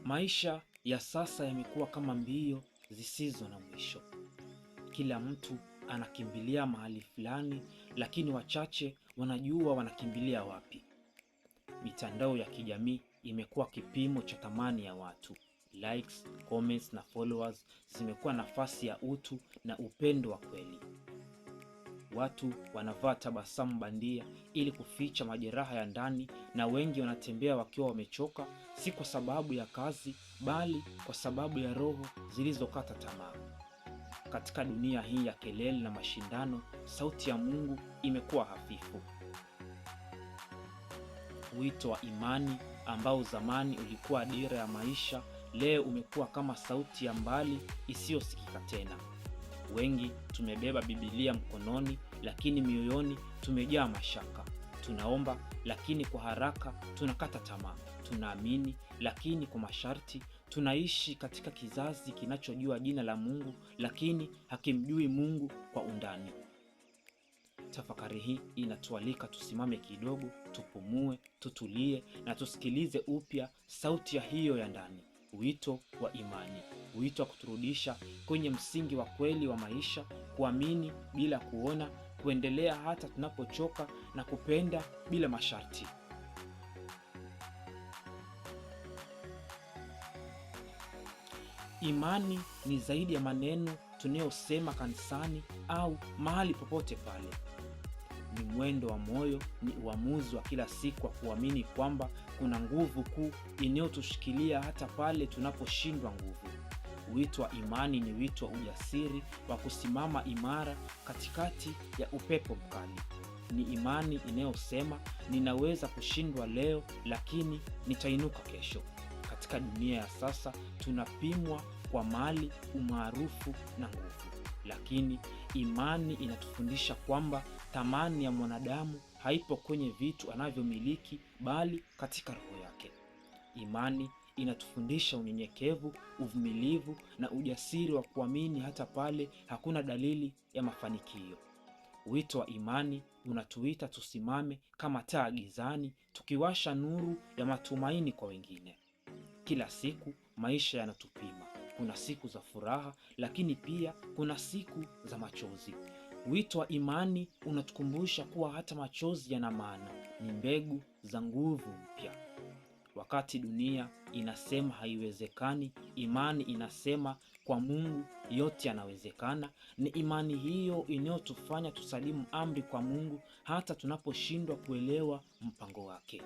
Maisha ya sasa yamekuwa kama mbio zisizo na mwisho. Kila mtu anakimbilia mahali fulani, lakini wachache wanajua wanakimbilia wapi. Mitandao ya kijamii imekuwa kipimo cha thamani ya watu. Likes, comments na followers zimekuwa nafasi ya utu na upendo wa kweli. Watu wanavaa tabasamu bandia ili kuficha majeraha ya ndani, na wengi wanatembea wakiwa wamechoka, si kwa sababu ya kazi, bali kwa sababu ya roho zilizokata tamaa. Katika dunia hii ya kelele na mashindano, sauti ya Mungu imekuwa hafifu. Wito wa imani ambao zamani ulikuwa dira ya maisha, leo umekuwa kama sauti ya mbali isiyosikika tena. Wengi tumebeba Biblia mkononi, lakini mioyoni tumejaa mashaka. Tunaomba, lakini kwa haraka tunakata tamaa. Tunaamini, lakini kwa masharti. Tunaishi katika kizazi kinachojua jina la Mungu, lakini hakimjui Mungu kwa undani. Tafakari hii inatualika tusimame kidogo, tupumue, tutulie na tusikilize upya sauti ya hiyo ya ndani. Wito wa imani, wito wa kuturudisha kwenye msingi wa kweli wa maisha, kuamini bila kuona, kuendelea hata tunapochoka, na kupenda bila masharti. Imani ni zaidi ya maneno tunayosema kanisani au mahali popote pale. Ni mwendo wa moyo, ni uamuzi wa kila siku wa kuamini kwamba kuna nguvu kuu inayotushikilia hata pale tunaposhindwa nguvu. Wito wa imani ni wito wa ujasiri wa kusimama imara katikati ya upepo mkali. Ni imani inayosema, ninaweza kushindwa leo, lakini nitainuka kesho. Katika dunia ya sasa tunapimwa kwa mali, umaarufu na nguvu, lakini imani inatufundisha kwamba thamani ya mwanadamu haipo kwenye vitu anavyomiliki, bali katika roho yake. Imani inatufundisha unyenyekevu, uvumilivu na ujasiri wa kuamini hata pale hakuna dalili ya mafanikio. Wito wa imani unatuita tusimame kama taa gizani, tukiwasha nuru ya matumaini kwa wengine. Kila siku maisha yanatupima. Kuna siku za furaha, lakini pia kuna siku za machozi. Wito wa imani unatukumbusha kuwa hata machozi yana maana, ni mbegu za nguvu mpya. Wakati dunia inasema haiwezekani, imani inasema kwa Mungu yote yanawezekana. Ni imani hiyo inayotufanya tusalimu amri kwa Mungu hata tunaposhindwa kuelewa mpango wake.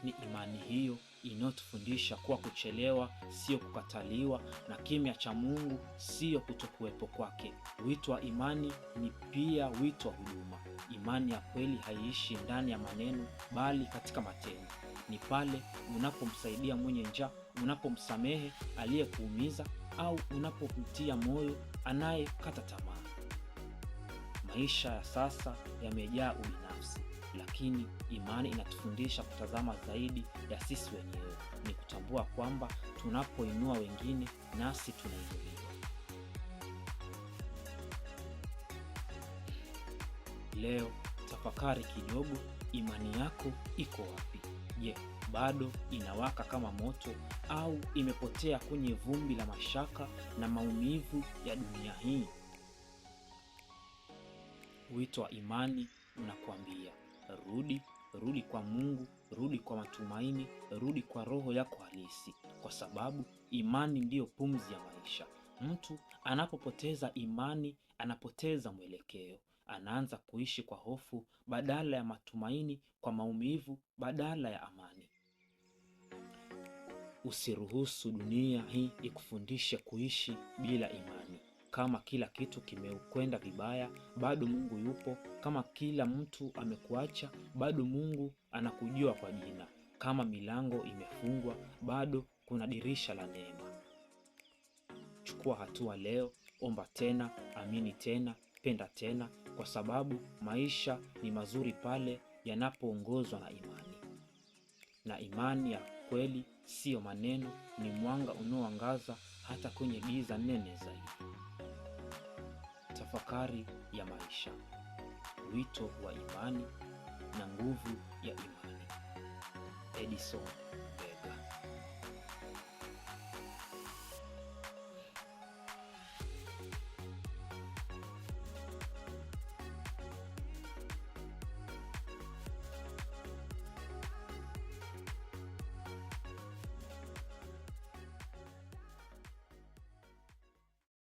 Ni imani hiyo inayotufundisha kuwa kuchelewa sio kukataliwa, na kimya cha Mungu sio kutokuwepo kwake. Wito wa imani ni pia wito wa huduma. Imani ya kweli haiishi ndani ya maneno, bali katika matendo. Ni pale unapomsaidia mwenye njaa, unapomsamehe aliyekuumiza, au unapomtia moyo anayekata tamaa. Maisha ya sasa yamejaa ubinafsi, lakini imani inatufundisha kutazama zaidi ya sisi wenyewe. Ni kutambua kwamba tunapoinua wengine, nasi tunainuliwa. Leo tafakari kidogo, imani yako iko wapi? Je, bado inawaka kama moto, au imepotea kwenye vumbi la mashaka na maumivu ya dunia hii? Wito wa imani unakuambia, rudi kwa Mungu, rudi kwa matumaini, rudi kwa roho yako halisi, kwa sababu imani ndiyo pumzi ya maisha. Mtu anapopoteza imani, anapoteza mwelekeo. Anaanza kuishi kwa hofu badala ya matumaini, kwa maumivu badala ya amani. Usiruhusu dunia hii ikufundishe kuishi bila imani. Kama kila kitu kimekwenda vibaya, bado Mungu yupo. Kama kila mtu amekuacha, bado Mungu anakujua kwa jina. Kama milango imefungwa, bado kuna dirisha la neema. Chukua hatua leo, omba tena, amini tena, penda tena, kwa sababu maisha ni mazuri pale yanapoongozwa na imani. Na imani ya kweli siyo maneno, ni mwanga unaoangaza hata kwenye giza nene zaidi. Tafakari ya maisha, wito wa imani na nguvu ya imani. Edison